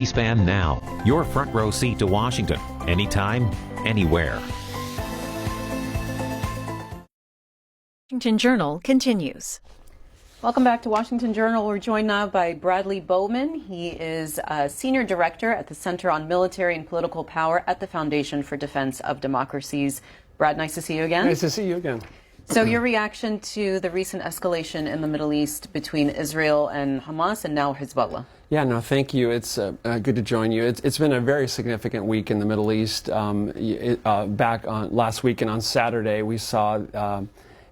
C-SPAN Now, your front row seat to Washington, anytime, anywhere. Washington Journal continues. Welcome back to Washington Journal. We're joined now by Bradley Bowman. He is a senior director at the Center on Military and Political Power at the Foundation for Defense of Democracies. Brad, nice to see you again. Nice to see you again. So your reaction to the recent escalation in the Middle East between Israel and Hamas and now Hezbollah? Yeah, no, thank you. It's good to join you. It's been a very significant week in the Middle East. Back on last week and on Saturday, we saw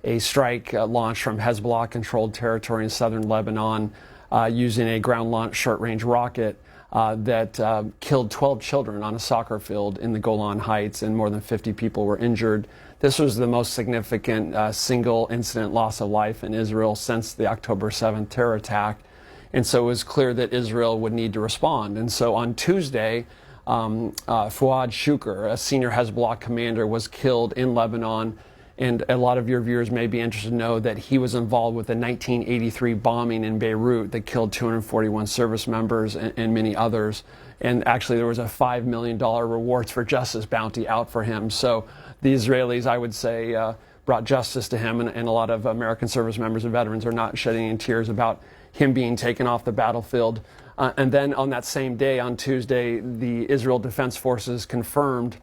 a strike launched from Hezbollah-controlled territory in southern Lebanon using a ground-launched short-range rocket that killed 12 children on a soccer field in the Golan Heights, and more than 50 people were injured. This was the most significant single incident loss of life in Israel since the October 7th terror attack. And so it was clear that Israel would need to respond. And so on Tuesday, Fuad Shukr, a senior Hezbollah commander, was killed in Lebanon. And a lot of your viewers may be interested to know that he was involved with the 1983 bombing in Beirut that killed 241 service members and many others. And actually, there was a $5 million rewards for justice bounty out for him. So the Israelis, I would say, brought justice to him. And a lot of American service members and veterans are not shedding any tears about him being taken off the battlefield. And then on that same day, on Tuesday, the Israel Defense Forces confirmed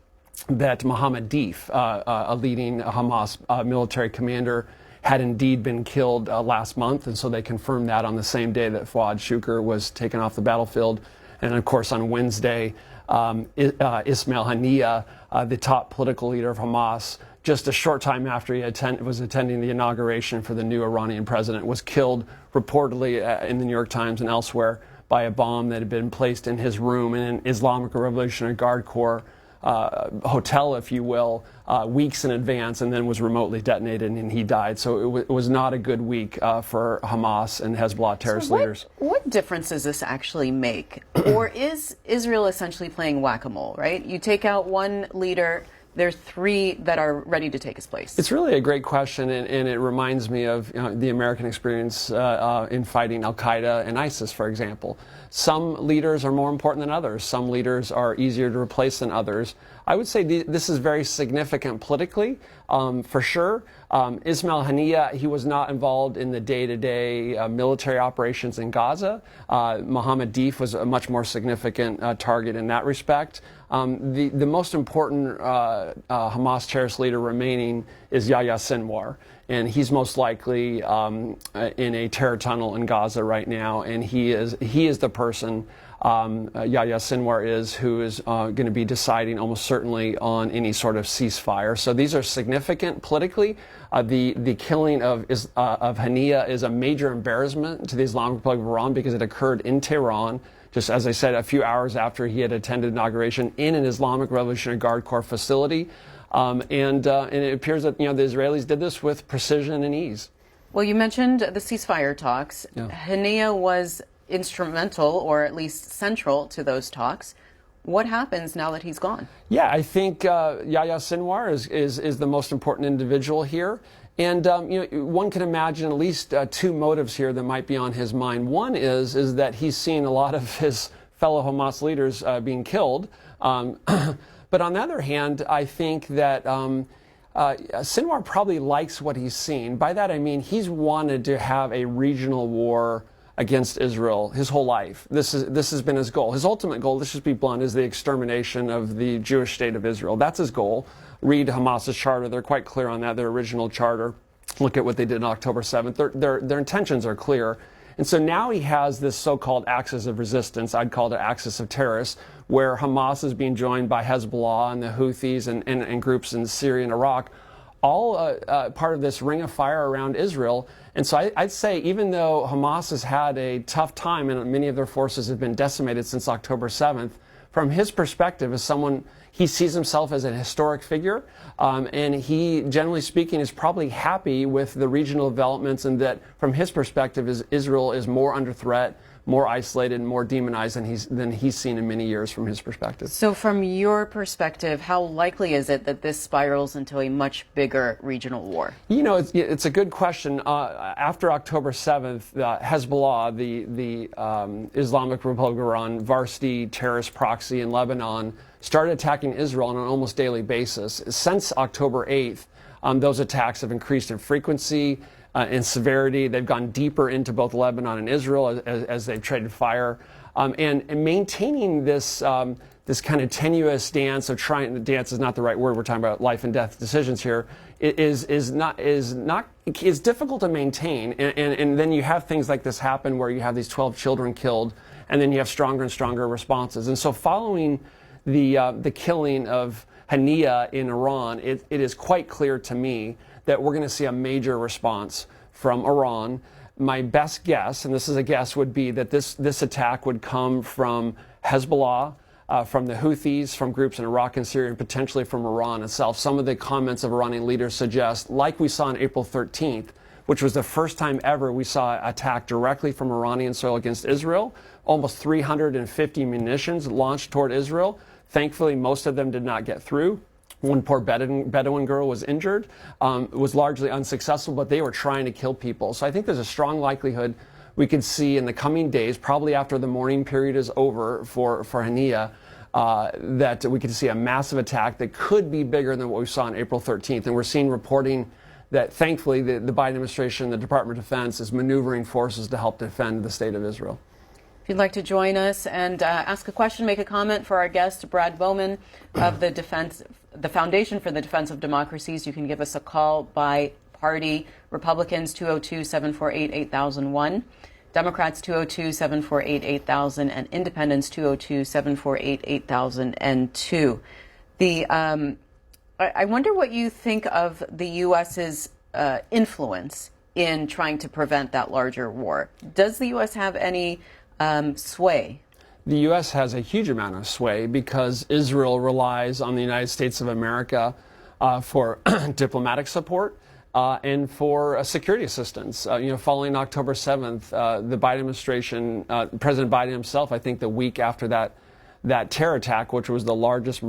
that Mohammed Deif, a leading Hamas military commander, had indeed been killed last month. And so they confirmed that on the same day that Fuad Shukr was taken off the battlefield. And of course, on Wednesday, Ismail Haniyeh, the top political leader of Hamas, just a short time after he was attending the inauguration for the new Iranian president, was killed reportedly in the New York Times and elsewhere by a bomb that had been placed in his room in an Islamic Revolutionary Guard Corps hotel, if you will, weeks in advance, and then was remotely detonated, and he died. So it was not a good week for Hamas and Hezbollah terrorist leaders. What difference does this actually make? Or is Israel essentially playing whack-a-mole, right? You take out one leader, there's three that are ready to take his place. It's really a great question, and it reminds me of the American experience in fighting al-Qaeda and ISIS, for example. Some leaders are more important than others. Some leaders are easier to replace than others. I would say this is very significant politically, for sure. Ismail Haniyeh, he was not involved in the day-to-day military operations in Gaza. Mohammed Deif was a much more significant target in that respect. The most important Hamas terrorist leader remaining is Yahya Sinwar, and he's most likely in a terror tunnel in Gaza right now, and he is the person, Yahya Sinwar is, who is going to be deciding almost certainly on any sort of ceasefire. So these are significant politically. The killing of Haniyeh is a major embarrassment to the Islamic Republic of Iran because it occurred in Tehran, just as I said, a few hours after he had attended inauguration in an Islamic Revolutionary Guard Corps facility. And it appears that the Israelis did this with precision and ease. Well, you mentioned the ceasefire talks. Yeah. Haniyeh was instrumental, or at least central, to those talks. What happens now that he's gone? Yeah, I think Yahya Sinwar is the most important individual here. And one can imagine at least two motives here that might be on his mind. One is that he's seen a lot of his fellow Hamas leaders being killed. But on the other hand, I think that Sinwar probably likes what he's seen. By that I mean he's wanted to have a regional war against Israel his whole life. This has been his goal. His ultimate goal, let's just be blunt, is the extermination of the Jewish state of Israel. That's his goal. Read Hamas's charter. They're quite clear on that, their original charter. Look at what they did on October 7th. Their intentions are clear. And so now he has this so-called axis of resistance, I'd call it an axis of terrorists, where Hamas is being joined by Hezbollah and the Houthis and groups in Syria and Iraq, all part of this ring of fire around Israel. And so I'd say even though Hamas has had a tough time and many of their forces have been decimated since October 7th, from his perspective as someone, he sees himself as an historic figure, and he, generally speaking, is probably happy with the regional developments, and that from his perspective, Israel is more under threat, more isolated and more demonized than he's seen in many years from his perspective. So from your perspective, how likely is it that this spirals into a much bigger regional war? You know, it's a good question. After October 7th, Hezbollah, the Islamic Republic of Iran varsity terrorist proxy in Lebanon, started attacking Israel on an almost daily basis. Since October 8th, those attacks have increased in frequency, in severity. They've gone deeper into both Lebanon and Israel as they've traded fire. And maintaining this this kind of tenuous dance of trying, dance is not the right word, we're talking about life and death decisions here, is difficult to maintain. And then you have things like this happen where you have these 12 children killed, and then you have stronger and stronger responses. And so following the killing of Hania in Iran, it is quite clear to me that we're going to see a major response from Iran. My best guess, and this is a guess, would be that this attack would come from Hezbollah, from the Houthis, from groups in Iraq and Syria, and potentially from Iran itself. Some of the comments of Iranian leaders suggest, like we saw on April 13th, which was the first time ever we saw an attack directly from Iranian soil against Israel, almost 350 munitions launched toward Israel. Thankfully, most of them did not get through. One poor Bedouin girl was injured. It was largely unsuccessful, but they were trying to kill people. So I think there's a strong likelihood we could see in the coming days, probably after the mourning period is over for Hania, that we could see a massive attack that could be bigger than what we saw on April 13th. And we're seeing reporting that thankfully the Biden administration, the Department of Defense, is maneuvering forces to help defend the state of Israel. If you'd like to join us and ask a question, make a comment for our guest, Brad Bowman of the Foundation for the Defense of Democracies, you can give us a call by party. Republicans 202-748-8001, Democrats 202-748-8000, and Independents 202-748-8002. I wonder what you think of the U.S.'s influence in trying to prevent that larger war. Does the U.S. have any sway? The U.S. has a huge amount of sway because Israel relies on the United States of America for diplomatic support and for security assistance. Following October 7th, the Biden administration, President Biden himself, I think the week after that terror attack, which was the largest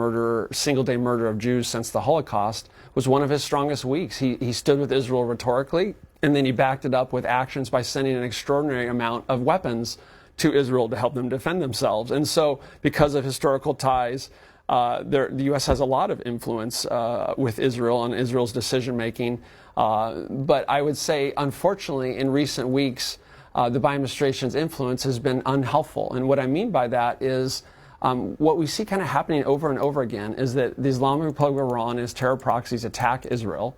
single-day murder of Jews since the Holocaust, was one of his strongest weeks. He stood with Israel rhetorically, and then he backed it up with actions by sending an extraordinary amount of weapons to Israel to help them defend themselves. And so, because of historical ties, the U.S. has a lot of influence with Israel on Israel's decision-making. But I would say, unfortunately, in recent weeks, the Biden administration's influence has been unhelpful. And what I mean by that is what we see kind of happening over and over again is that the Islamic Republic of Iran and its terror proxies attack Israel.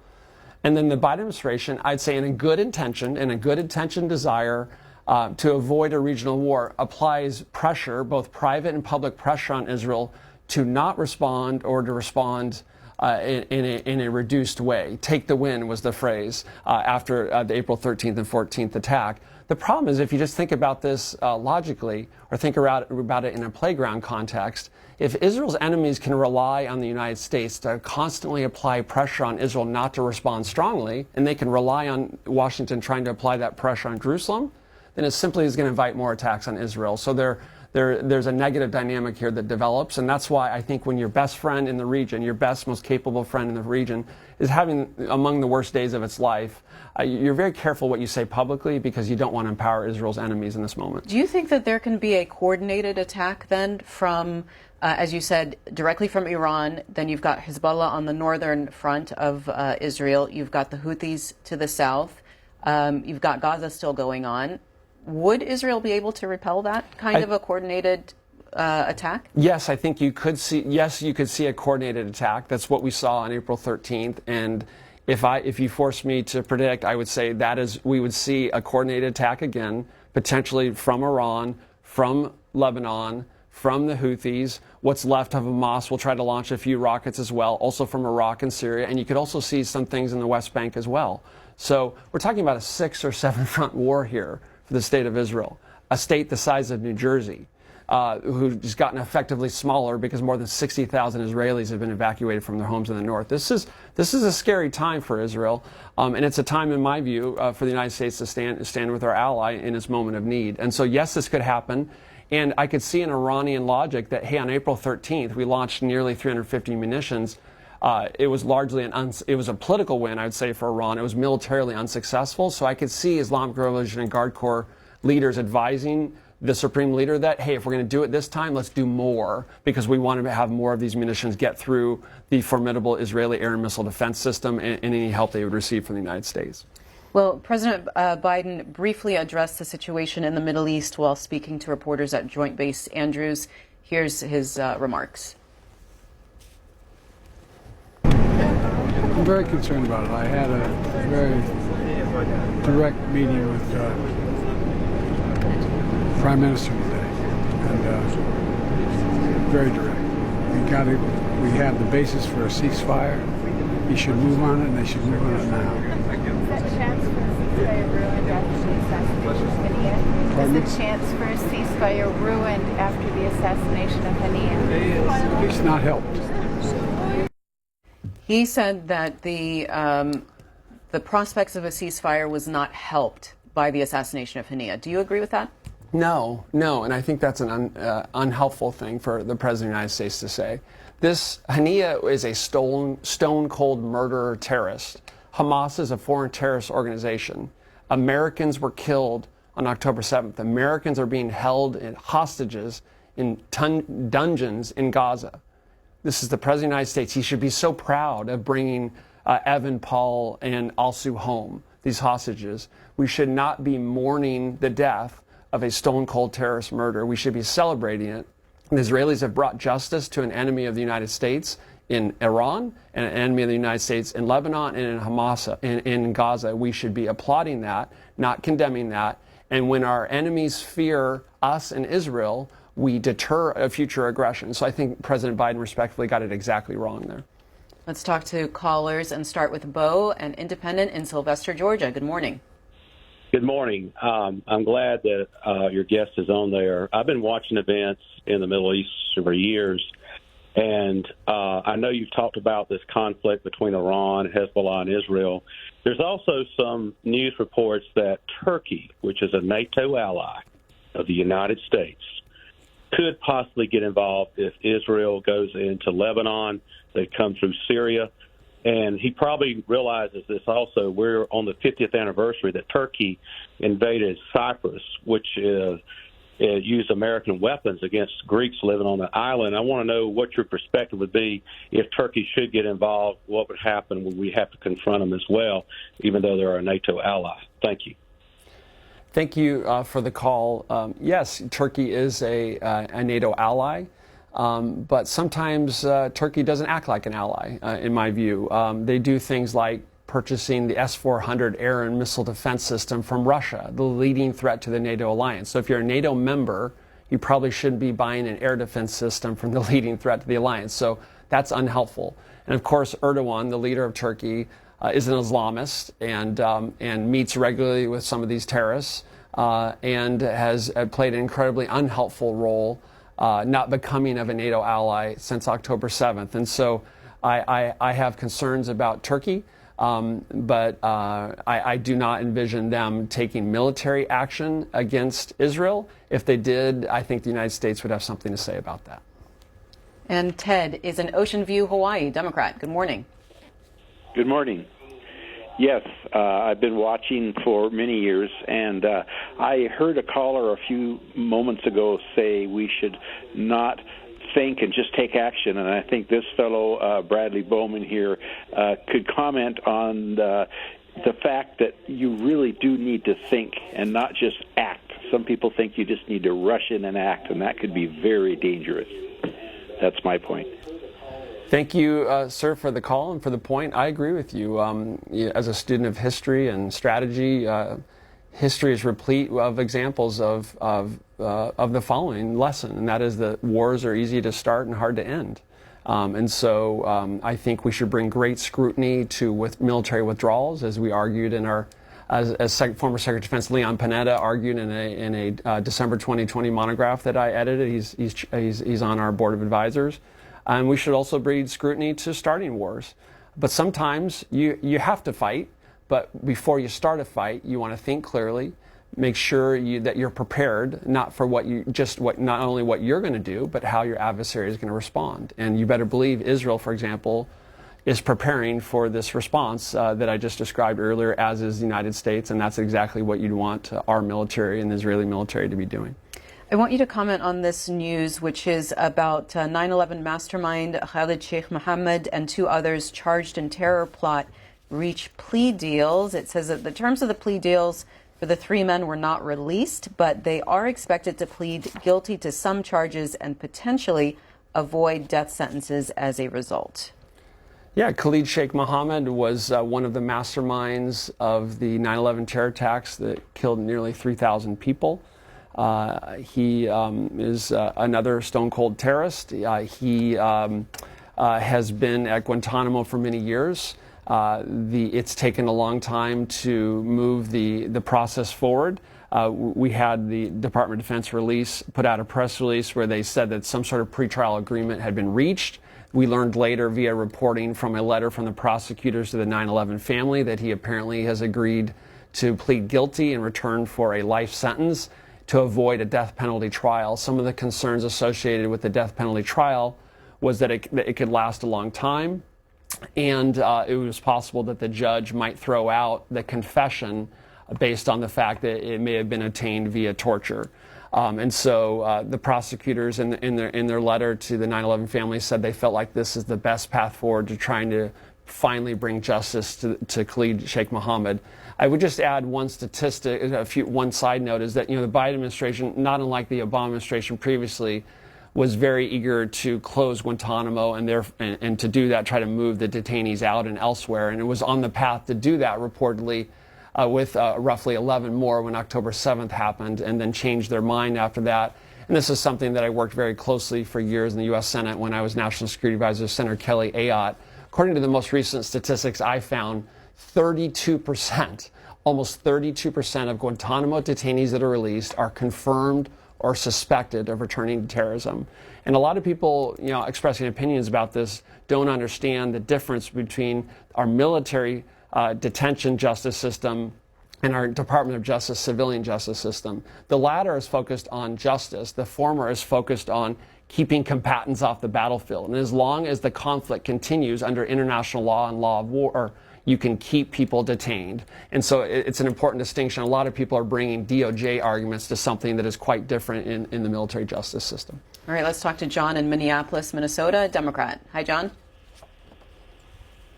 And then the Biden administration, I'd say in a good intention desire to avoid a regional war, applies pressure, both private and public pressure on Israel to not respond or to respond in a reduced way. Take the win was the phrase after the April 13th and 14th attack. The problem is if you just think about this logically or think about it in a playground context, if Israel's enemies can rely on the United States to constantly apply pressure on Israel not to respond strongly, and they can rely on Washington trying to apply that pressure on Jerusalem, then it simply is going to invite more attacks on Israel. So there's a negative dynamic here that develops, and that's why I think when your best friend in the region, your best, most capable friend in the region, is having among the worst days of its life, you're very careful what you say publicly because you don't want to empower Israel's enemies in this moment. Do you think that there can be a coordinated attack then from, as you said, directly from Iran? Then you've got Hezbollah on the northern front of Israel. You've got the Houthis to the south. You've got Gaza still going on. Would Israel be able to repel that kind of a coordinated attack? Yes, I think you could see. Yes, you could see a coordinated attack. That's what we saw on April 13th. And if you force me to predict, I would say we would see a coordinated attack again, potentially from Iran, from Lebanon, from the Houthis. What's left of Hamas will try to launch a few rockets as well, also from Iraq and Syria. And you could also see some things in the West Bank as well. So we're talking about a 6 or 7 front war here for the state of Israel, a state the size of New Jersey. who's gotten effectively smaller because more than 60,000 Israelis have been evacuated from their homes in the north. This is a scary time for Israel, and it's a time, in my view, for the United States to stand with our ally in its moment of need. And so, yes, this could happen. And I could see an Iranian logic that, hey, on April 13th, we launched nearly 350 munitions. It was largely it was a political win, I would say, for Iran. It was militarily unsuccessful. So I could see Islamic Revolutionary Guard Corps leaders advising the supreme leader that, hey, if we're going to do it this time, let's do more, because we want to have more of these munitions get through the formidable Israeli air and missile defense system and any help they would receive from the United States. Well, President Biden briefly addressed the situation in the Middle East while speaking to reporters at Joint Base Andrews. Here's his remarks. I'm very concerned about it. I had a very direct meeting with Prime Minister today, and very direct. We have the basis for a ceasefire. He should move on it, and they should move on it now. Is that chance for a ceasefire ruined after the assassination of Hania? Is the chance for a ceasefire ruined after the assassination of Hania? It's not helped. He said that the prospects of a ceasefire was not helped by the assassination of Hania. Do you agree with that? No, and I think that's an unhelpful thing for the President of the United States to say. This Hania is a stone-cold murderer terrorist. Hamas is a foreign terrorist organization. Americans were killed on October 7th. Americans are being held in hostages in dungeons in Gaza. This is the President of the United States. He should be so proud of bringing Evan, Paul, and Alsu home, these hostages. We should not be mourning the death of a stone-cold terrorist murder. We should be celebrating it. The Israelis have brought justice to an enemy of the United States in Iran and an enemy of the United States in Lebanon and in Hamas in Gaza. We should be applauding that, not condemning that. And when our enemies fear us and Israel, we deter a future aggression. So I think President Biden respectfully got it exactly wrong there. Let's talk to callers and start with Bo, an independent in Sylvester, Georgia. Good morning. Good morning. I'm glad that your guest is on there. I've been watching events in the Middle East for years, and I know you've talked about this conflict between Iran, Hezbollah, and Israel. There's also some news reports that Turkey, which is a NATO ally of the United States, could possibly get involved if Israel goes into Lebanon. They come through Syria. And he probably realizes this also. We're on the 50th anniversary that Turkey invaded Cyprus, which used American weapons against Greeks living on the island. I want to know what your perspective would be if Turkey should get involved. What would happen when we have to confront them as well, even though they're a NATO ally? Thank you. Thank you for the call. Yes, Turkey is a NATO ally. But sometimes Turkey doesn't act like an ally, in my view. They do things like purchasing the S-400 air and missile defense system from Russia, the leading threat to the NATO alliance. So if you're a NATO member, you probably shouldn't be buying an air defense system from the leading threat to the alliance. So that's unhelpful. And of course, Erdogan, the leader of Turkey, is an Islamist and meets regularly with some of these terrorists and has played an incredibly unhelpful role, not becoming of a NATO ally since October 7th. And so I have concerns about Turkey, but I do not envision them taking military action against Israel. If they did, I think the United States would have something to say about that. And Ted is in Ocean View, Hawaii, Democrat. Good morning. Good morning. Yes, I've been watching for many years, and I heard a caller a few moments ago say we should not think and just take action, and I think this fellow, Bradley Bowman here, could comment on the fact that you really do need to think and not just act. Some people think you just need to rush in and act, and that could be very dangerous. That's my point. Thank you, sir, for the call and for the point. I agree with you. As a student of history and strategy, history is replete of examples of the following lesson, and that is that wars are easy to start and hard to end. And so I think we should bring great scrutiny to military withdrawals, as we argued in our Former Secretary of Defense Leon Panetta argued in a December 2020 monograph that I edited. He's on our board of advisors. And we should also breed scrutiny to starting wars. But sometimes you have to fight, but before you start a fight, you want to think clearly, make sure that you're prepared, not for not only what you're going to do, but how your adversary is going to respond. And you better believe Israel, for example, is preparing for this response that I just described earlier, as is the United States, and that's exactly what you'd want our military and the Israeli military to be doing. I want you to comment on this news, which is about 9/11 mastermind Khalid Sheikh Mohammed and 2 others charged in terror plot reach plea deals. It says that the terms of the plea deals for the 3 men were not released, but they are expected to plead guilty to some charges and potentially avoid death sentences as a result. Yeah, Khalid Sheikh Mohammed was one of the masterminds of the 9/11 terror attacks that killed nearly 3,000 people. He is another stone-cold terrorist. He has been at Guantanamo for many years. It's taken a long time to move the process forward. We had the Department of Defense put out a press release where they said that some sort of pretrial agreement had been reached. We learned later via reporting from a letter from the prosecutors to the 9/11 family that he apparently has agreed to plead guilty in return for a life sentence to avoid a death penalty trial. Some of the concerns associated with the death penalty trial was that it could last a long time, and it was possible that the judge might throw out the confession based on the fact that it may have been obtained via torture. And so the prosecutors in their letter to the 9/11 family said they felt like this is the best path forward to trying to finally bring justice to Khalid Sheikh Mohammed. I would just add one statistic, one side note is that, the Biden administration, not unlike the Obama administration previously, was very eager to close Guantanamo and to do that, try to move the detainees out and elsewhere. And it was on the path to do that, reportedly, with roughly 11 more when October 7th happened, and then changed their mind after that. And this is something that I worked very closely for years in the U.S. Senate when I was National Security Advisor to Senator Kelly Ayotte. According to the most recent statistics I found, 32%, almost 32% of Guantanamo detainees that are released are confirmed or suspected of returning to terrorism. And a lot of people, expressing opinions about this don't understand the difference between our military detention justice system and our Department of Justice civilian justice system. The latter is focused on justice. The former is focused on keeping combatants off the battlefield. And as long as the conflict continues under international law and law of war, you can keep people detained. And so it's an important distinction. A lot of people are bringing DOJ arguments to something that is quite different in the military justice system. All right, let's talk to John in Minneapolis, Minnesota, Democrat. Hi, John.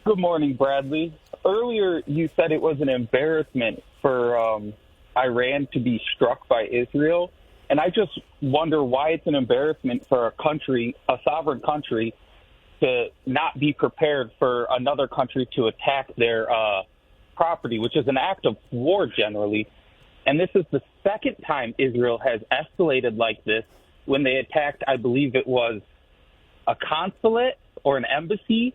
Good morning, Bradley. Earlier, you said it was an embarrassment for Iran to be struck by Israel. And I just wonder why it's an embarrassment for a country, a sovereign country, to not be prepared for another country to attack their property, which is an act of war generally. And this is the second time Israel has escalated like this when they attacked, I believe it was a consulate or an embassy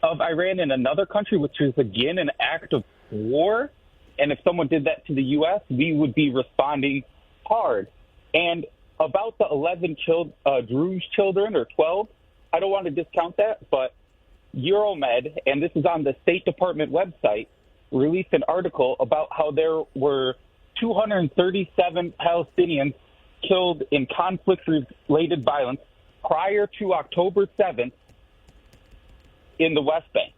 of Iran in another country, which is, again, an act of war. And if someone did that to the U.S., we would be responding hard. And about the 11 Druze children, or 12, I don't want to discount that, but Euromed, and this is on the State Department website, released an article about how there were 237 Palestinians killed in conflict-related violence prior to October 7th in the West Bank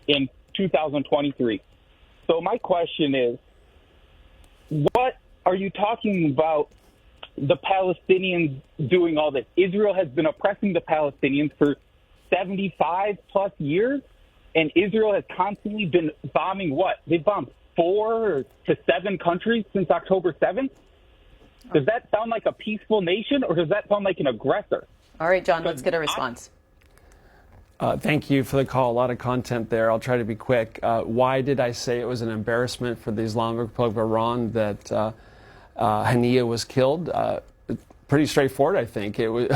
in 2023. So my question is, what are you talking about the Palestinians doing all this? Israel has been oppressing the Palestinians for 75 plus years, and Israel has constantly been bombing what? They've bombed 4 to 7 countries since October 7th? Does that sound like a peaceful nation, or does that sound like an aggressor? All right, John, let's get a response. Thank you for the call. A lot of content there. I'll try to be quick. Why did I say it was an embarrassment for the Islamic Republic of Iran that Hania was killed? Pretty straightforward, I think. It was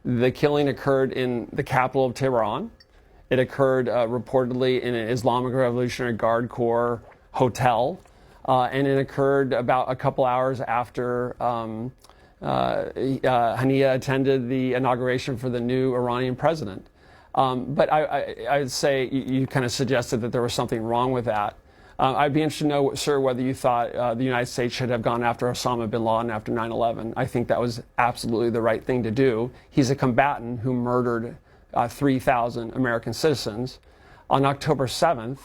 the killing occurred in the capital of Tehran. It occurred reportedly in an Islamic Revolutionary Guard Corps hotel. and it occurred about a couple hours after Hania attended the inauguration for the new Iranian president. But I would say you kind of suggested that there was something wrong with that. I'd be interested to know, sir, whether you thought the United States should have gone after Osama bin Laden after 9/11. I think that was absolutely the right thing to do. He's a combatant who murdered 3,000 American citizens. On October 7th,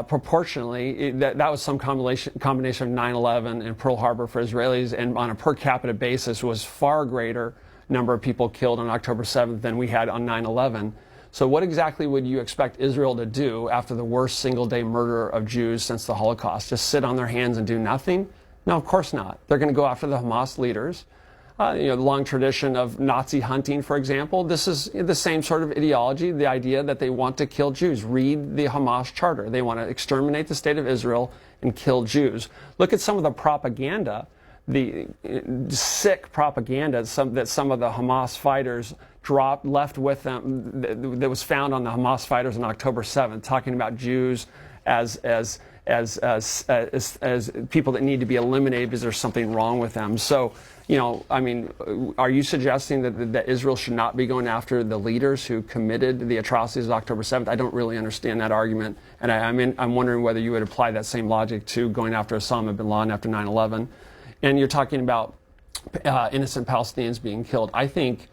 proportionally, that was some combination of 9/11 and Pearl Harbor for Israelis, and on a per capita basis was far greater number of people killed on October 7th than we had on 9/11. So what exactly would you expect Israel to do after the worst single-day murder of Jews since the Holocaust? Just sit on their hands and do nothing? No, of course not. They're going to go after the Hamas leaders. The long tradition of Nazi hunting, for example. This is the same sort of ideology, the idea that they want to kill Jews. Read the Hamas charter. They want to exterminate the state of Israel and kill Jews. Look at some of the propaganda, the sick propaganda that some of the Hamas fighters left with them, that was found on the Hamas fighters on October 7th, talking about Jews as people that need to be eliminated because there's something wrong with them. So, are you suggesting that Israel should not be going after the leaders who committed the atrocities of October 7th? I don't really understand that argument, and I'm wondering whether you would apply that same logic to going after Osama bin Laden after 9/11. And you're talking about innocent Palestinians being killed. I think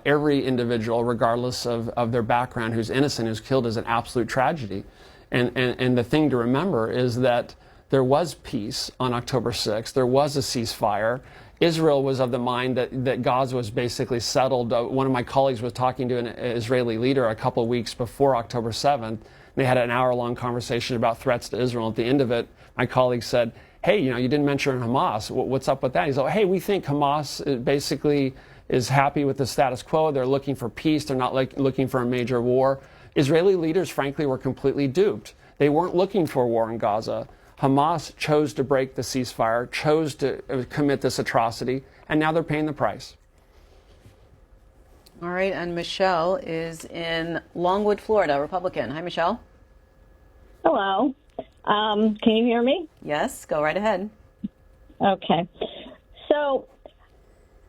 every individual, regardless of their background, who's innocent, who's killed, is an absolute tragedy. And the thing to remember is that there was peace on October 6th. There was a ceasefire. Israel was of the mind that Gaza was basically settled. One of my colleagues was talking to an Israeli leader a couple of weeks before October 7th. They had an hour-long conversation about threats to Israel. At the end of it, my colleague said, hey, you didn't mention Hamas. What's up with that? He's like, hey, we think Hamas basically is happy with the status quo. They're looking for peace. They're not looking for a major war. Israeli leaders, frankly, were completely duped. They weren't looking for a war in Gaza. Hamas chose to break the ceasefire, chose to commit this atrocity, and now they're paying the price. All right, and Michelle is in Longwood, Florida, Republican. Hi, Michelle. Hello. Can you hear me? Yes, go right ahead. Okay. So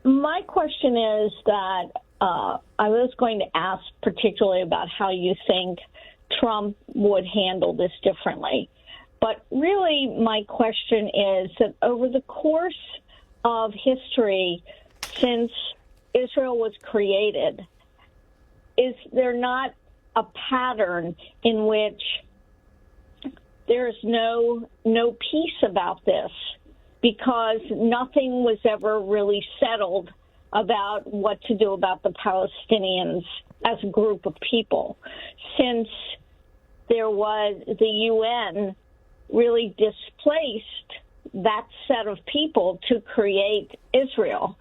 my question is that I was going to ask particularly about how you think Trump would handle this differently. But really, my question is that over the course of history, since Israel was created, is there not a pattern in which there's no peace about this, because nothing was ever really settled about what to do about the Palestinians as a group of people? Since there was the UN really displaced that set of people to create Israel,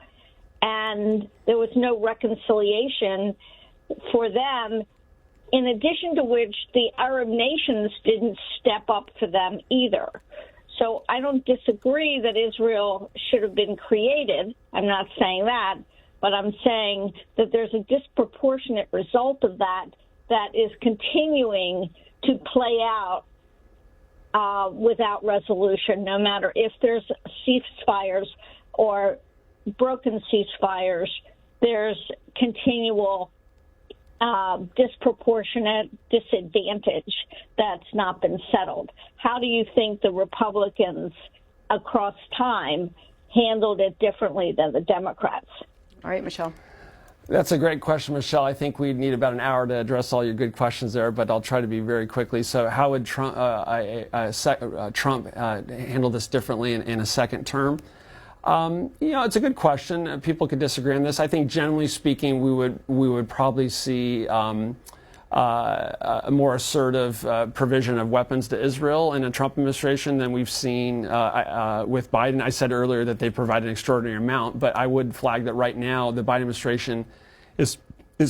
and there was no reconciliation for them, in addition to which the Arab nations didn't step up for them either. So I don't disagree that Israel should have been created. I'm not saying that, but I'm saying that there's a disproportionate result of that is continuing to play out without resolution, no matter if there's ceasefires or broken ceasefires. There's continual disproportionate disadvantage that's not been settled. How do you think the Republicans across time handled it differently than the Democrats? All right, Michelle. That's a great question, Michelle. I think we'd need about an hour to address all your good questions there, but I'll try to be very quickly. So how would Trump handle this differently in a second term? It's a good question. People could disagree on this. I think generally speaking, we would probably see a more assertive provision of weapons to Israel in a Trump administration than we've seen with Biden. I said earlier that they provide an extraordinary amount, but I would flag that right now the Biden administration is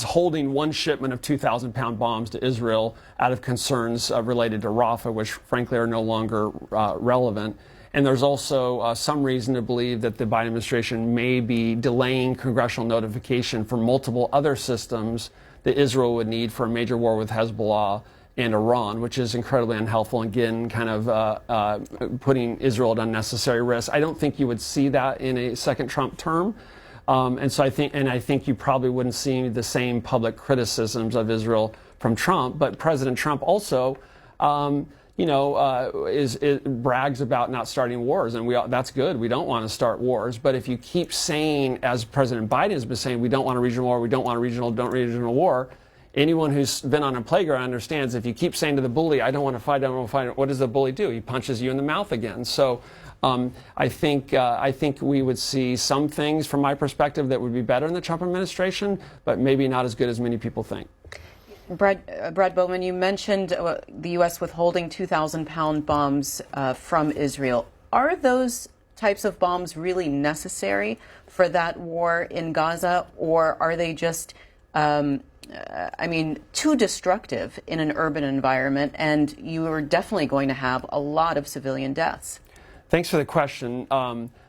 holding one shipment of 2,000-pound bombs to Israel out of concerns related to Rafah, which frankly are no longer relevant. And there's also some reason to believe that the Biden administration may be delaying congressional notification for multiple other systems that Israel would need for a major war with Hezbollah and Iran, which is incredibly unhelpful, and again, kind of putting Israel at unnecessary risk. I don't think you would see that in a second Trump term. And so I think you probably wouldn't see the same public criticisms of Israel from Trump. But President Trump also, brags about not starting wars, and that's good. We don't want to start wars. But if you keep saying, as President Biden has been saying, we don't want a regional war, we don't want a regional war. Anyone who's been on a playground understands if you keep saying to the bully, I don't want to fight, I don't want to fight, what does the bully do? He punches you in the mouth again. So I think we would see some things from my perspective that would be better in the Trump administration, but maybe not as good as many people think. Brad Bowman, you mentioned the U.S. withholding 2,000-pound bombs from Israel. Are those types of bombs really necessary for that war in Gaza, or are they just too destructive in an urban environment, and you are definitely going to have a lot of civilian deaths? Thanks for the question.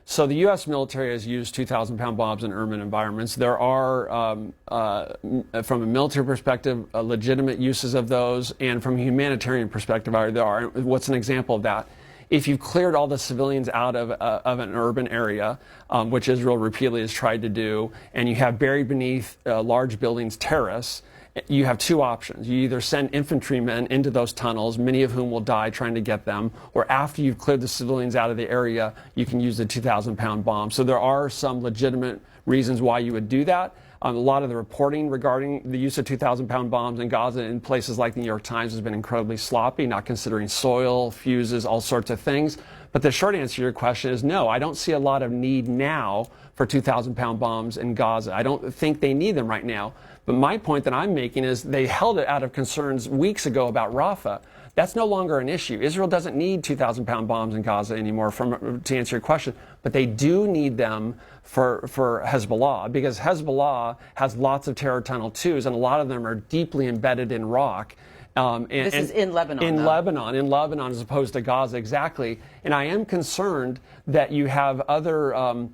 So the U.S. military has used 2,000-pound bombs in urban environments. There are, from a military perspective, legitimate uses of those, and from a humanitarian perspective, there are. What's an example of that? If you've cleared all the civilians out of an urban area, which Israel repeatedly has tried to do, and you have buried beneath large buildings terrorists, you have two options. You either send infantrymen into those tunnels, many of whom will die trying to get them, or after you've cleared the civilians out of the area, you can use the 2,000-pound bomb. So there are some legitimate reasons why you would do that. A lot of the reporting regarding the use of 2,000-pound bombs in Gaza in places like the New York Times has been incredibly sloppy, not considering soil, fuses, all sorts of things. But the short answer to your question is no, I don't see a lot of need now for 2,000-pound bombs in Gaza. I don't think they need them right now. But my point that I'm making is they held it out of concerns weeks ago about Rafah. That's no longer an issue. Israel doesn't need 2,000-pound bombs in Gaza anymore, to answer your question. But they do need them for Hezbollah, because Hezbollah has lots of terror tunnel twos, and a lot of them are deeply embedded in rock. This is in Lebanon. In Lebanon, as opposed to Gaza, exactly. And I am concerned that you have other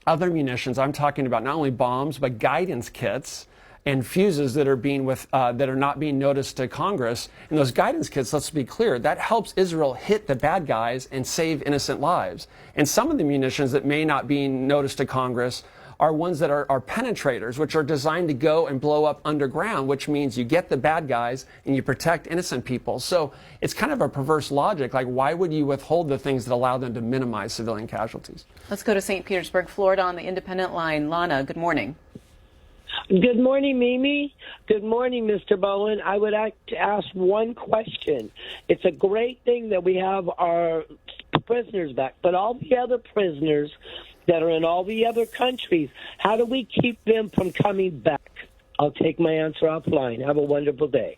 munitions. I'm talking about not only bombs, but guidance kits and fuses that are not being noticed to Congress. And those guidance kits, let's be clear, that helps Israel hit the bad guys and save innocent lives. And some of the munitions that may not be noticed to Congress are ones that are penetrators, which are designed to go and blow up underground, which means you get the bad guys and you protect innocent people. So it's kind of a perverse logic. Like, why would you withhold the things that allow them to minimize civilian casualties? Let's go to St. Petersburg, Florida on the independent line. Lana, good morning. Good morning, Mimi. Good morning, Mr. Bowen. I would like to ask one question. It's a great thing that we have our prisoners back, but all the other prisoners that are in all the other countries, how do we keep them from coming back? I'll take my answer offline. Have a wonderful day.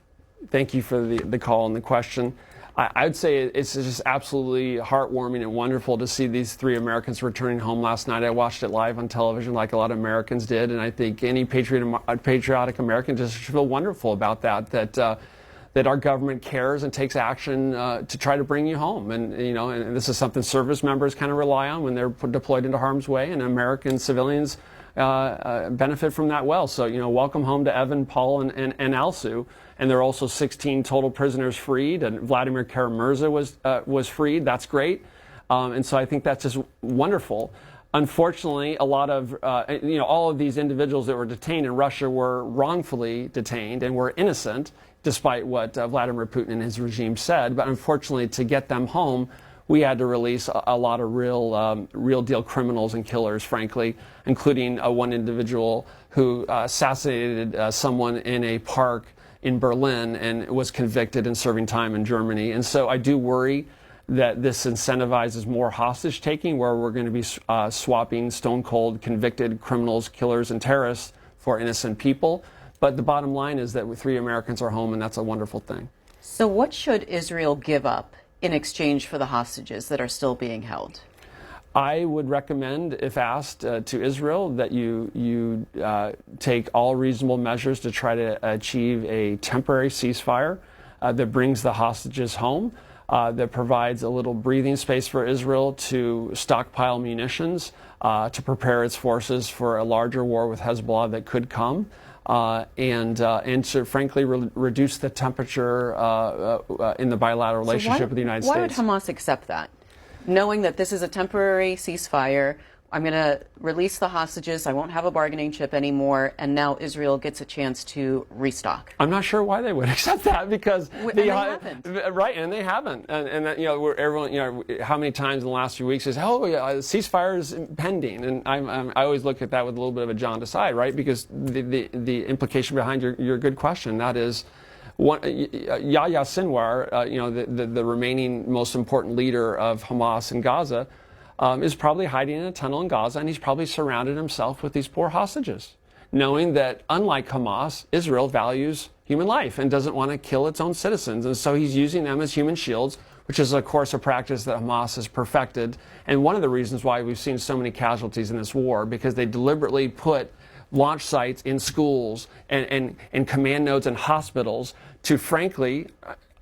Thank you for the call and the question. I'd say it's just absolutely heartwarming and wonderful to see these 3 Americans returning home last night. I watched it live on television like a lot of Americans did, and I think any patriotic American just should feel wonderful about that our government cares and takes action to try to bring you home. And and this is something service members kind of rely on when they're deployed into harm's way, and American civilians benefit from that well. So, welcome home to Evan, Paul, and Alsu. And there are also 16 total prisoners freed, and Vladimir Kara-Murza was freed. That's great. And so I think that's just wonderful. Unfortunately, a lot of, all of these individuals that were detained in Russia were wrongfully detained and were innocent, despite what Vladimir Putin and his regime said. But unfortunately, to get them home, we had to release a lot of real deal criminals and killers, frankly, including one individual who assassinated someone in a park in Berlin and was convicted and serving time in Germany. And so I do worry that this incentivizes more hostage taking, where we're going to be swapping stone cold convicted criminals, killers, and terrorists for innocent people. But the bottom line is that 3 Americans are home, and that's a wonderful thing. So what should Israel give up in exchange for the hostages that are still being held? I would recommend, if asked, to Israel that you take all reasonable measures to try to achieve a temporary ceasefire that brings the hostages home, that provides a little breathing space for Israel to stockpile munitions, to prepare its forces for a larger war with Hezbollah that could come. and to frankly reduce the temperature in the bilateral relationship with the United States. Why would Hamas accept that, knowing that this is a temporary ceasefire? I'm going to release the hostages. I won't have a bargaining chip anymore. And now Israel gets a chance to restock. I'm not sure why they would accept that, because they haven't. Right, and they haven't. And that, everyone, how many times in the last few weeks is, ceasefire is pending. And I always look at that with a little bit of a jaundiced aside, right? Because the implication behind your good question, that is, Yahya Sinwar, the remaining most important leader of Hamas in Gaza, is probably hiding in a tunnel in Gaza, and he's probably surrounded himself with these poor hostages, knowing that, unlike Hamas, Israel values human life and doesn't want to kill its own citizens. And so he's using them as human shields, which is, of course, a practice that Hamas has perfected. And one of the reasons why we've seen so many casualties in this war, because they deliberately put launch sites in schools and command nodes in hospitals to, frankly,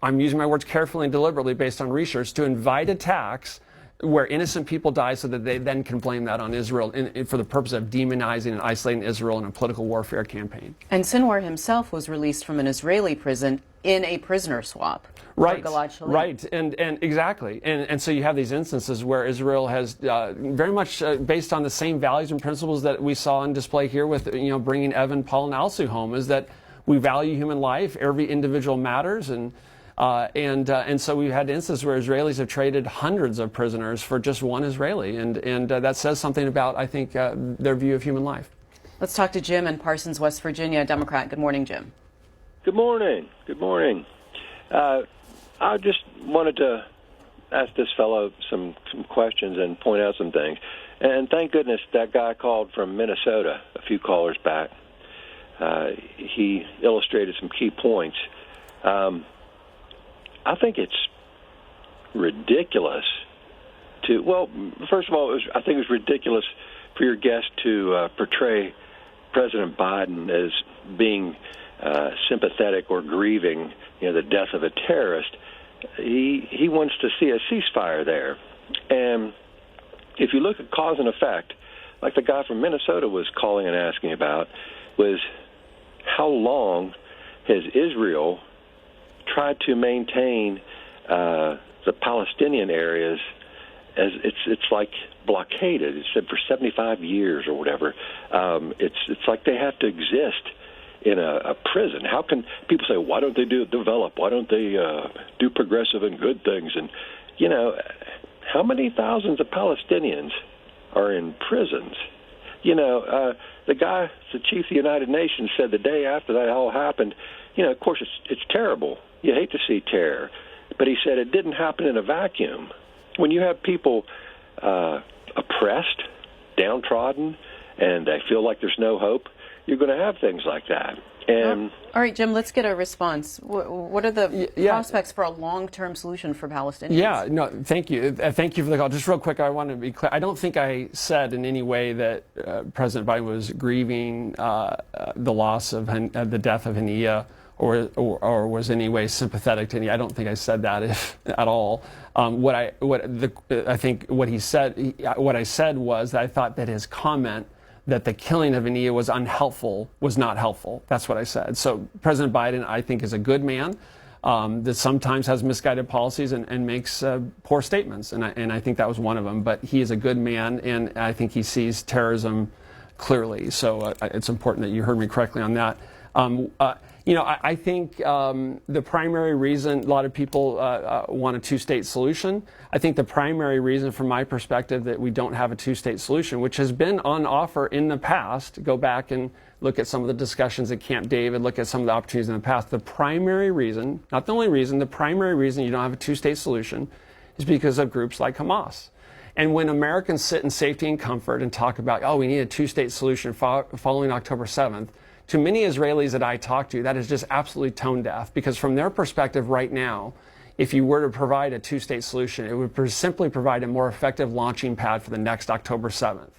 I'm using my words carefully and deliberately based on research, to invite attacks where innocent people die so that they then can blame that on Israel for the purpose of demonizing and isolating Israel in a political warfare campaign. And Sinwar himself was released from an Israeli prison in a prisoner swap. Right, right, and exactly. And so you have these instances where Israel has very much based on the same values and principles that we saw on display here with, bringing Evan, Paul, and Alsu home, is that we value human life, every individual matters, and so we've had instances where Israelis have traded hundreds of prisoners for just one Israeli, and that says something about, I think, their view of human life. Let's talk to Jim in Parsons, West Virginia, Democrat. Good morning, Jim. Good morning. Good morning. I just wanted to ask this fellow some questions and point out some things. And thank goodness that guy called from Minnesota a few callers back. He illustrated some key points. I think it's ridiculous first of all, I think it was ridiculous for your guest to portray President Biden as being sympathetic or grieving, the death of a terrorist. He wants to see a ceasefire there. And if you look at cause and effect, like the guy from Minnesota was calling and asking about, was how long has Israel tried to maintain the Palestinian areas as it's like blockaded. It said for 75 years or whatever. It's like they have to exist in a prison. How can people say, why don't they develop? Why don't they do progressive and good things? And how many thousands of Palestinians are in prisons? The guy, the chief of the United Nations, said the day after that all happened, of course it's terrible. You hate to see terror. But he said it didn't happen in a vacuum. When you have people oppressed, downtrodden, and they feel like there's no hope, you're going to have things like that. And all right, Jim, let's get a response. What are the prospects for a long-term solution for Palestinians? Yeah, no, thank you. Thank you for the call. Just real quick, I want to be clear. I don't think I said in any way that President Biden was grieving the loss of the death of Hania or was in any way sympathetic to Hania. I don't think I said that at all. What I said was that I thought that his comment that the killing of Hania was unhelpful was not helpful. That's what I said. So President Biden, I think, is a good man that sometimes has misguided policies and makes poor statements. And I think that was one of them. But he is a good man, and I think he sees terrorism clearly. So it's important that you heard me correctly on that. I think the primary reason a lot of people want a two-state solution, I think the primary reason from my perspective that we don't have a two-state solution, which has been on offer in the past, go back and look at some of the discussions at Camp David, look at some of the opportunities in the past. The primary reason, not the only reason, the primary reason you don't have a two-state solution is because of groups like Hamas. And when Americans sit in safety and comfort and talk about, we need a two-state solution following October 7th, to many Israelis that I talk to, that is just absolutely tone deaf, because from their perspective right now, if you were to provide a two-state solution, it would simply provide a more effective launching pad for the next October 7th.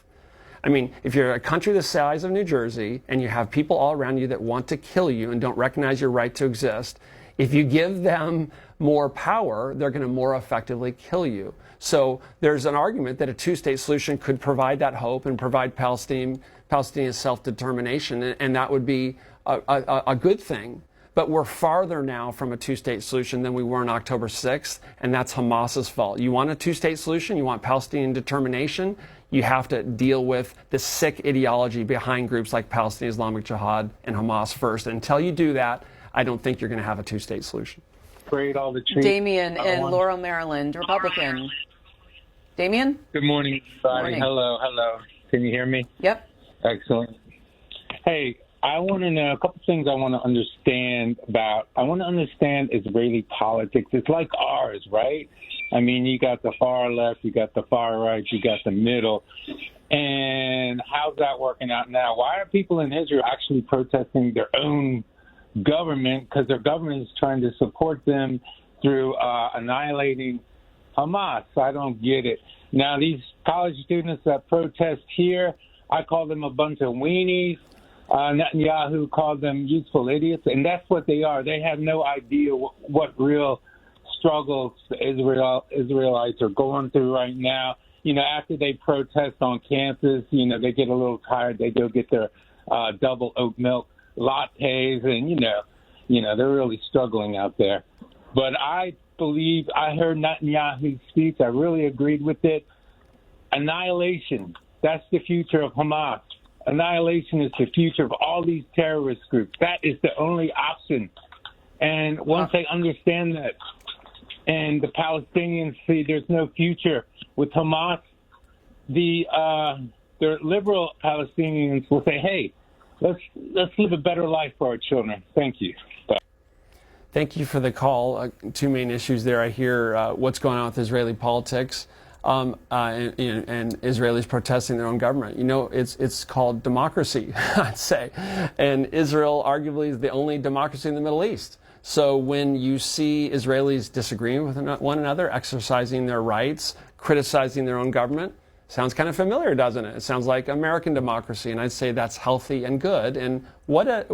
I mean, if you're a country the size of New Jersey and you have people all around you that want to kill you and don't recognize your right to exist, if you give them more power, they're going to more effectively kill you. So there's an argument that a two-state solution could provide that hope and provide Palestinian self-determination, and that would be a good thing. But we're farther now from a two-state solution than we were on October 6th, and that's Hamas's fault. You want a two-state solution? You want Palestinian determination? You have to deal with the sick ideology behind groups like Palestinian Islamic Jihad and Hamas first. And until you do that, I don't think you're going to have a two-state solution. Great, all the trees. Damien in Laurel, Maryland, Republican. Damien? Good morning, everybody. Morning. Hello. Can you hear me? Yep. Excellent. Hey, I want to know a couple things I want to understand about. I want to understand Israeli politics. It's like ours, right? I mean, you got the far left, you got the far right, you got the middle. And how's that working out now? Why are people in Israel actually protesting their own government? Because their government is trying to support them through annihilating Hamas. I don't get it. Now, these college students that protest here, I call them a bunch of weenies. Netanyahu called them useful idiots, and that's what they are. They have no idea what real struggles the Israelites are going through right now. You know, after they protest on campus, you know, they get a little tired. They go get their double oat milk lattes, and, you know, they're really struggling out there. But I believe I heard Netanyahu's speech. I really agreed with it. Annihilation, that's the future of Hamas. Annihilation is the future of all these terrorist groups. That is the only option. And once they understand that, and the Palestinians see there's no future with Hamas, the liberal Palestinians will say, hey, let's live a better life for our children. Thank you. Bye. Thank you for the call. Two main issues there. I hear what's going on with Israeli politics. And Israelis protesting their own government. You know, it's called democracy, I'd say. And Israel arguably is the only democracy in the Middle East. So when you see Israelis disagreeing with one another, exercising their rights, criticizing their own government, sounds kind of familiar, doesn't it? It sounds like American democracy, and I'd say that's healthy and good. And what a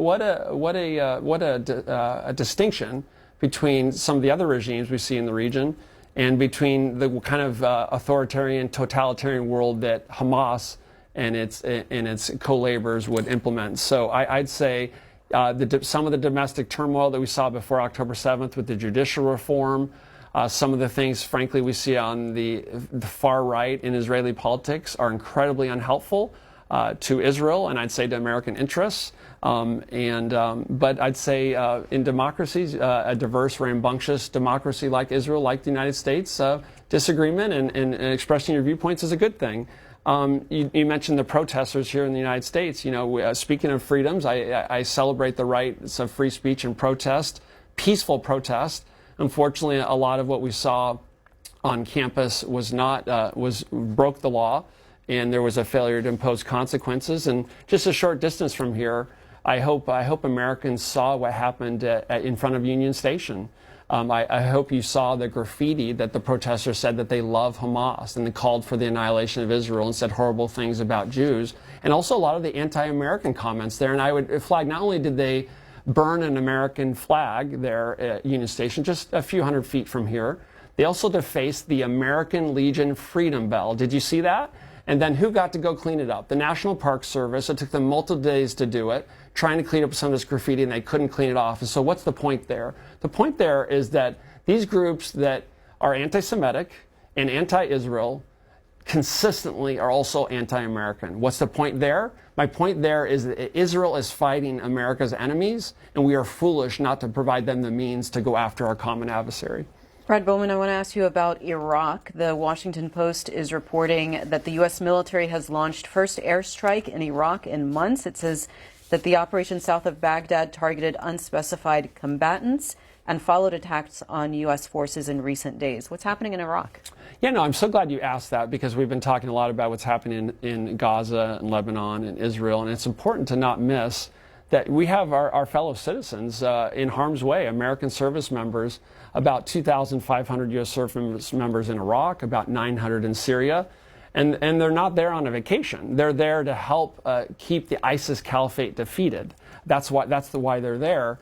distinction between some of the other regimes we see in the region, and between the kind of authoritarian, totalitarian world that Hamas and its co-laborers would implement. So I'd say some of the domestic turmoil that we saw before October 7th with the judicial reform, some of the things, frankly, we see on the far right in Israeli politics are incredibly unhelpful to Israel, and I'd say to American interests. But I'd say in democracies, a diverse, rambunctious democracy like Israel, like the United States, disagreement and expressing your viewpoints is a good thing. You mentioned the protesters here in the United States. You know, speaking of freedoms, I celebrate the rights of free speech and protest, peaceful protest. Unfortunately, a lot of what we saw on campus was broke the law, and there was a failure to impose consequences. And just a short distance from here, I hope Americans saw what happened in front of Union Station. I hope you saw the graffiti that the protesters said that they love Hamas and they called for the annihilation of Israel and said horrible things about Jews, and also a lot of the anti-American comments there. And I would flag, not only did they burn an American flag there at Union Station, just a few hundred feet from here, they also defaced the American Legion Freedom Bell. Did you see that? And then who got to go clean it up? The National Park Service. It took them multiple days to do it, trying to clean up some of this graffiti, and they couldn't clean it off. And so what's the point there? The point there is that these groups that are anti-Semitic and anti-Israel consistently are also anti-American. What's the point there? My point there is that Israel is fighting America's enemies, and we are foolish not to provide them the means to go after our common adversary. Brad Bowman, I want to ask you about Iraq. The Washington Post is reporting that the U.S. military has launched first airstrike in Iraq in months. It says that the operation south of Baghdad targeted unspecified combatants and followed attacks on U.S. forces in recent days. What's happening in Iraq? Yeah, no, I'm so glad you asked that, because we've been talking a lot about what's happening in Gaza and Lebanon and Israel, and it's important to not miss that we have our fellow citizens in harm's way, American service members, about 2,500 U.S. service members in Iraq, about 900 in Syria. And they're not there on a vacation. They're there to help keep the ISIS caliphate defeated. That's why they're there.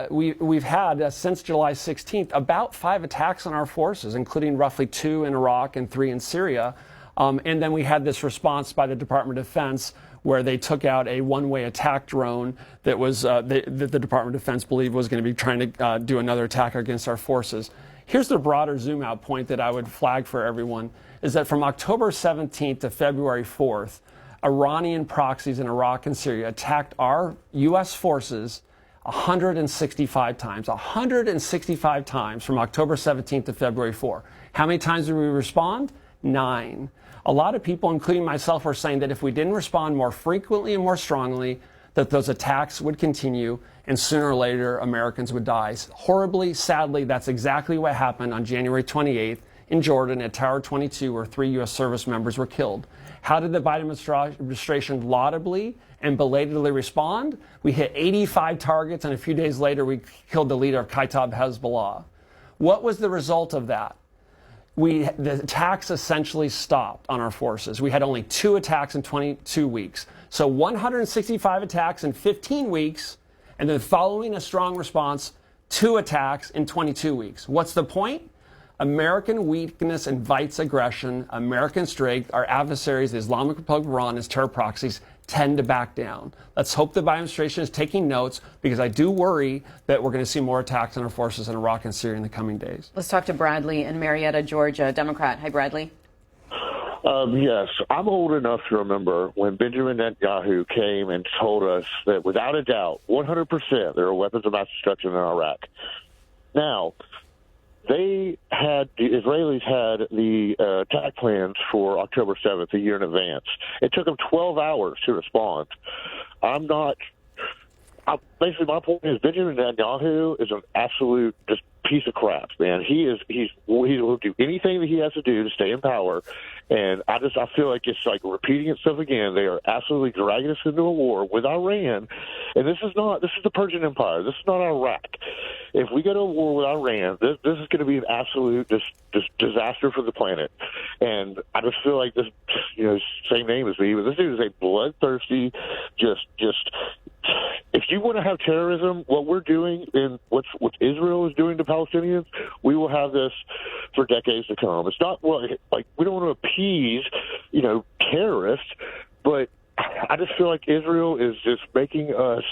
We've had, since July 16th, about 5 attacks on our forces, including roughly 2 in Iraq and 3 in Syria. And then we had this response by the Department of Defense where they took out a one-way attack drone that was the Department of Defense believed was going to be trying to do another attack against our forces. Here's the broader zoom-out point that I would flag for everyone, is that from October 17th to February 4th, Iranian proxies in Iraq and Syria attacked our U.S. forces 165 times. 165 times from October 17th to February 4. How many times did we respond? 9. A lot of people, including myself, are saying that if we didn't respond more frequently and more strongly, that those attacks would continue and sooner or later Americans would die. Horribly, sadly, that's exactly what happened on January 28th in Jordan at Tower 22, where 3 U.S. service members were killed. How did the Biden administration laudably and belatedly respond? We hit 85 targets, and a few days later we killed the leader of Kataib Hezbollah. What was the result of that? The attacks essentially stopped on our forces. We had only 2 attacks in 22 weeks. So 165 attacks in 15 weeks, and then following a strong response, 2 attacks in 22 weeks. What's the point? American weakness invites aggression. American strength, our adversaries, the Islamic Republic of Iran, its terror proxies, tend to back down. Let's hope the Biden administration is taking notes, because I do worry that we're going to see more attacks on our forces in Iraq and Syria in the coming days. Let's talk to Bradley in Marietta, Georgia, Democrat. Hi, Bradley. Yes, I'm old enough to remember when Benjamin Netanyahu came and told us that without a doubt, 100%, there are weapons of mass destruction in Iraq. Now, the Israelis had the attack plans for October 7th, a year in advance. It took them 12 hours to respond. Basically, my point is Benjamin Netanyahu is an absolute just piece of crap, man. He will do anything that he has to do to stay in power, and I feel like it's like repeating itself again. They are absolutely dragging us into a war with Iran, and this is the Persian Empire. This is not Iraq. If we go to a war with Iran, this is going to be an absolute just disaster for the planet. And I just feel like this, same name as me, but this dude is a bloodthirsty, just. If you want to have terrorism, what we're doing and what Israel is doing to Palestinians, we will have this for decades to come. It's not like we don't want to appease, terrorists, but I just feel like Israel is just making us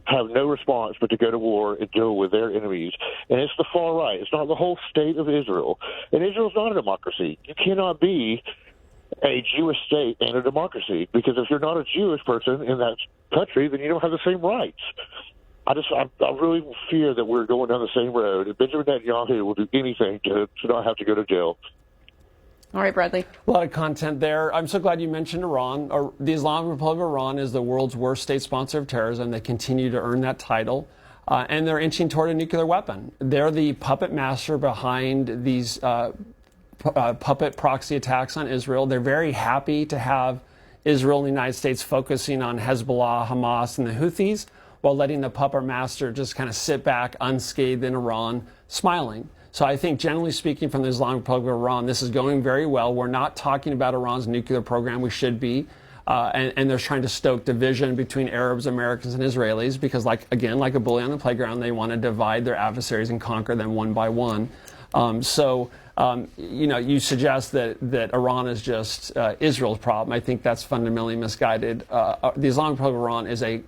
have no response but to go to war and deal with their enemies. And it's the far right. It's not the whole state of Israel. And Israel's not a democracy. You cannot be a Jewish state and a democracy, because if you're not a Jewish person in that country, then you don't have the same rights. I really fear that we're going down the same road, and Benjamin Netanyahu will do anything to not have to go to jail. All right, Bradley. A lot of content there. I'm so glad you mentioned Iran. The Islamic Republic of Iran is the world's worst state sponsor of terrorism. They continue to earn that title, and they're inching toward a nuclear weapon. They're the puppet master behind these puppet proxy attacks on Israel. They're very happy to have Israel and the United States focusing on Hezbollah, Hamas, and the Houthis, while letting the puppet master just kind of sit back unscathed in Iran, smiling. So I think, generally speaking, from the Islamic Republic of Iran, this is going very well. We're not talking about Iran's nuclear program. We should be. And they're trying to stoke division between Arabs, Americans, and Israelis, because, like a bully on the playground, they want to divide their adversaries and conquer them one by one. You suggest that Iran is just Israel's problem. I think that's fundamentally misguided. The Islamic Republic of Iran is a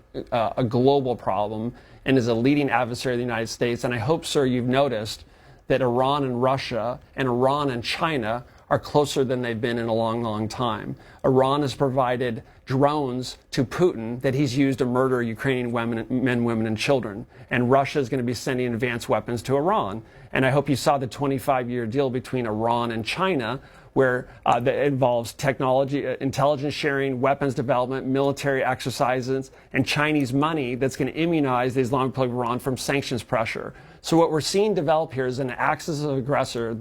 global problem and is a leading adversary of the United States. And I hope, sir, you've noticed that Iran and Russia and Iran and China are closer than they've been in a long, long time. Iran has provided drones to Putin that he's used to murder Ukrainian men, women, and children. And Russia is going to be sending advanced weapons to Iran. And I hope you saw the 25-year deal between Iran and China, where that involves technology, intelligence sharing, weapons development, military exercises, and Chinese money that's going to immunize the Islamic Republic of Iran from sanctions pressure. So what we're seeing develop here is an axis of aggressors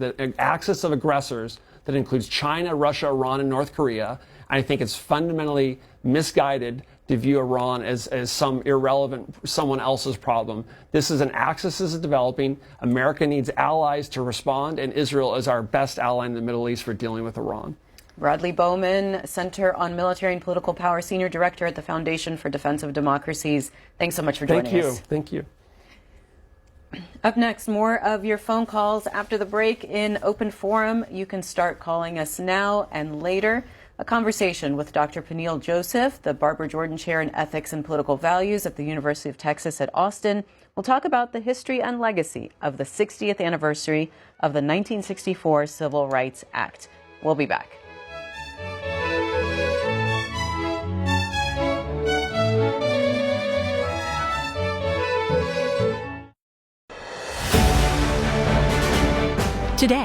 that includes China, Russia, Iran, and North Korea. I think it's fundamentally misguided to view Iran as some irrelevant, someone else's problem. This is an axis that is developing. America needs allies to respond, and Israel is our best ally in the Middle East for dealing with Iran. Bradley Bowman, Center on Military and Political Power, Senior Director at the Foundation for Defense of Democracies. Thanks so much for joining us. Thank you. Up next, more of your phone calls after the break in Open Forum. You can start calling us now and later. A conversation with Dr. Peniel Joseph, the Barbara Jordan Chair in Ethics and Political Values at the University of Texas at Austin. We'll talk about the history and legacy of the 60th anniversary of the 1964 Civil Rights Act. We'll be back. Today